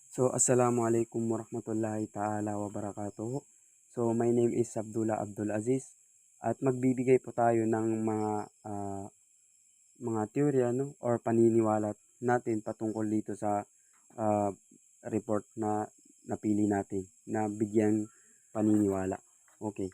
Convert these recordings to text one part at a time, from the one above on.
So, Assalamualaikum warahmatullahi ta'ala wabarakatuh. So, my name is Abdullah Abdul Aziz at magbibigay po tayo ng mga teorya no or paniniwala natin patungkol dito sa ah, report na napili natin na bigyang paniniwala. Okay.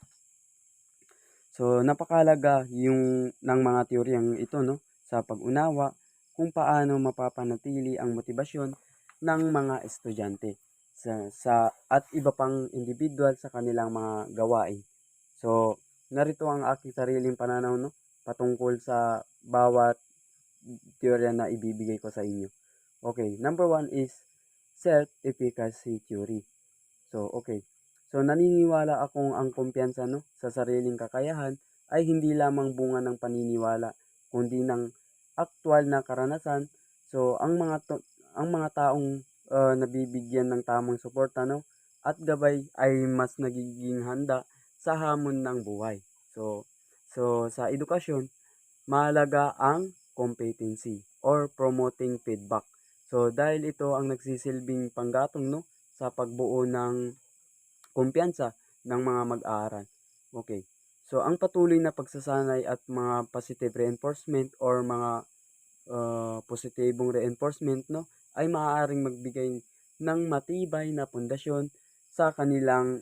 So, napakahalaga yung ng mga teoryang ito no sa pag-unawa kung paano mapapanatili ang motibasyon ng mga estudyante sa at iba pang individual sa kanilang mga gawain. So, narito ang aking sariling pananaw no patungkol sa bawat teorya na ibibigay ko sa inyo. Okay, number one is self-efficacy theory. So, okay. So, naniniwala akong ang kumpiyansa no, sa sariling kakayahan ay hindi lamang bunga ng paniniwala, kundi ng aktwal na karanasan. So, ang mga taong nabibigyan ng tamang suporta no, at gabay ay mas nagiging handa sa hamon ng buhay. So sa edukasyon, mahalaga ang competency or promoting feedback. So, dahil ito ang nagsisilbing panggatong no, sa pagbuo ng kumpiyansa ng mga mag-aaral. Okay. So, ang patuloy na pagsasanay at mga positive reinforcement or mga positibong reinforcement no, ay maaaring magbigay ng matibay na pundasyon sa kanilang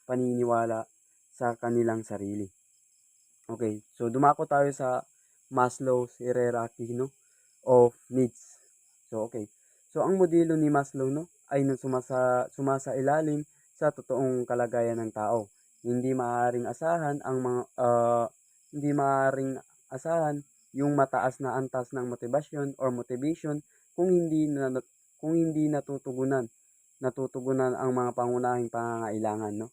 paniniwala sa kanilang sarili. Okay. So, dumako tayo sa Maslow's hierarchy no, of needs. So, okay. So, ang modelo ni Maslow no, ay sumasailalim sa totoong kalagayan ng tao. Hindi maaaring asahan ang mga hindi maaaring asahan yung mataas na antas ng motibasyon or motivation kung hindi natutugunan ang mga pangunahing pangangailangan no.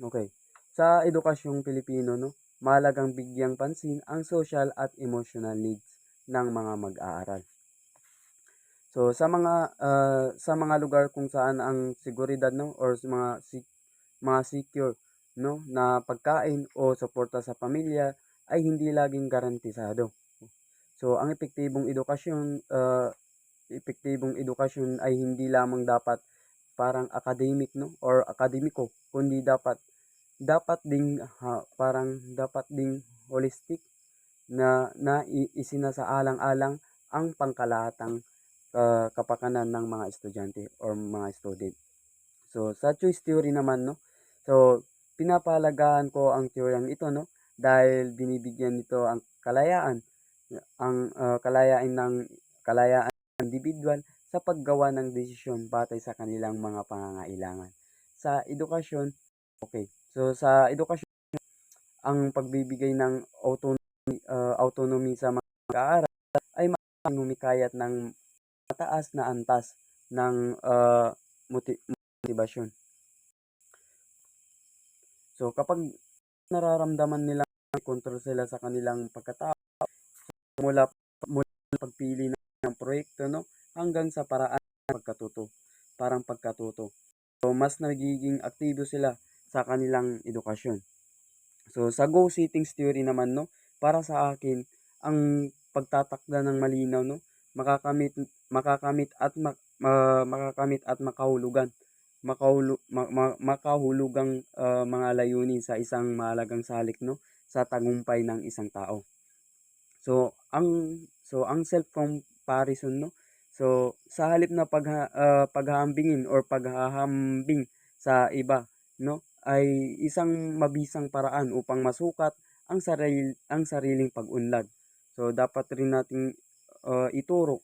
Okay. Sa edukasyong Pilipino no, mahalagang bigyang pansin ang social at emotional needs ng mga mag-aaral. So sa mga lugar kung saan ang seguridad no or sa mga secure no na pagkain o suporta sa pamilya ay hindi laging garantisado. So ang epektibong edukasyon ay hindi lamang dapat parang academic no or akademiko kundi dapat ding holistic na isinasaalang-alang ang pangkalahatang kapakanan ng mga estudyante or mga student. So, sa choice theory naman, no? So, pinapahalagaan ko ang teoryang ito, no? Dahil binibigyan nito kalayaan ng individual sa paggawa ng desisyon batay sa kanilang mga pangangailangan. Sa edukasyon, okay. So, sa edukasyon, ang pagbibigay ng autonomy sa mga mag-aaral ay maaaring humikayat ng mataas na antas ng motibasyon. So, kapag nararamdaman nila may kontrol sila sa kanilang pagkatao mula mula pagpili ng proyekto no hanggang sa parang pagkatuto. So, mas nagiging aktibo sila sa kanilang edukasyon. So, sa goal settings theory naman no, para sa akin ang pagtatakda ng malinaw no, makakamit makakamit at mak, ma- makakamit at makahulugang mga layunin sa isang mahalagang salik no sa tagumpay ng isang tao. So ang self comparison no. So sa halip na paghahambingin or paghahambing sa iba no ay isang mabisang paraan upang masukat ang sariling pag-unlad. So dapat rin nating ituro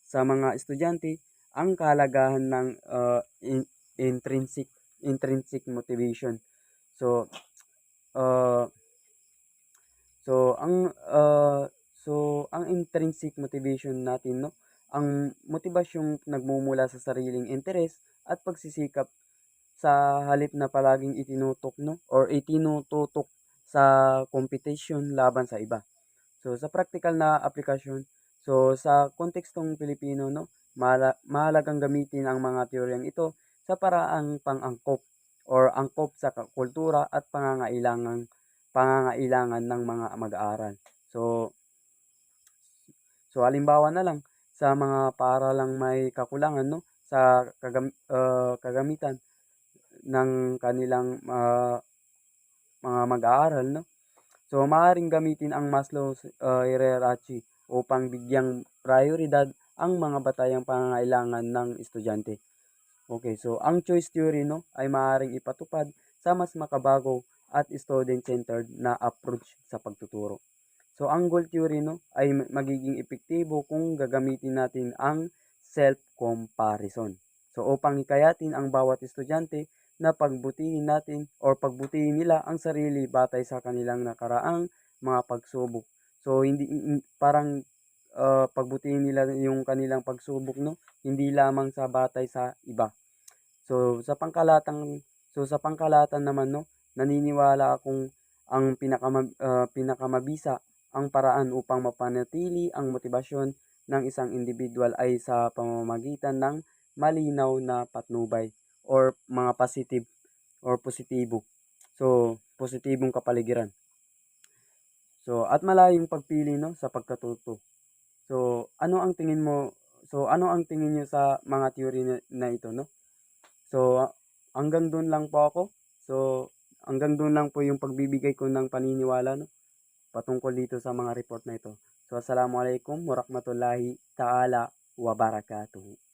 sa mga estudyante ang kahalagahan ng intrinsic intrinsic motivation. So uh, So, ang intrinsic motivation natin 'no, ang motibasyong nagmumula sa sariling interes at pagsisikap sa halip na palaging itinutok 'no or itinututok sa kompetisyon laban sa iba. So, sa praktikal na aplikasyon, so sa kontekstong Pilipino 'no, mahalagang gamitin ang mga teoryang ito sa paraang pang-angkop or angkop sa kultura at pangangailangan ng mga mag-aaral. So halimbawa na lang sa mga paaralang may kakulangan 'no, sa kagamitan ng kanilang mga mag-aaral, 'no. So, maaaring gamitin ang Maslow's hierarchy upang bigyang prayoridad ang mga batayang pangangailangan ng estudyante. Okay, so ang choice theory, 'no, ay maaaring ipatupad sa mas makabago at student-centered na approach sa pagtuturo. So, ang goal theory, 'no, ay magiging epektibo kung gagamitin natin ang self-comparison. So, upang hikayatin ang bawat estudyante na pagbutihin nila ang sarili batay sa kanilang nakaraang mga pagsubok. So, hindi parang pagbutihin nila yung kanilang pagsubok, 'no, hindi lamang sa batay sa iba. So, sa pangkalahatan naman, 'no, naniniwala akong ang pinakamabisa ang paraan upang mapanatili ang motibasyon ng isang individual ay sa pamamagitan ng malinaw na patnubay or mga positibo. So, positibong kapaligiran. So, at malayong pagpili, 'no, sa pagkatuto. So, ano ang tingin niyo sa mga theory na ito, 'no? So, hanggang dun lang po ako. So, hanggang dun lang po yung pagbibigay ko ng paniniwala, 'no, patungkol dito sa mga report na ito. So, assalamualaikum warahmatullahi ta'ala wabarakatuh.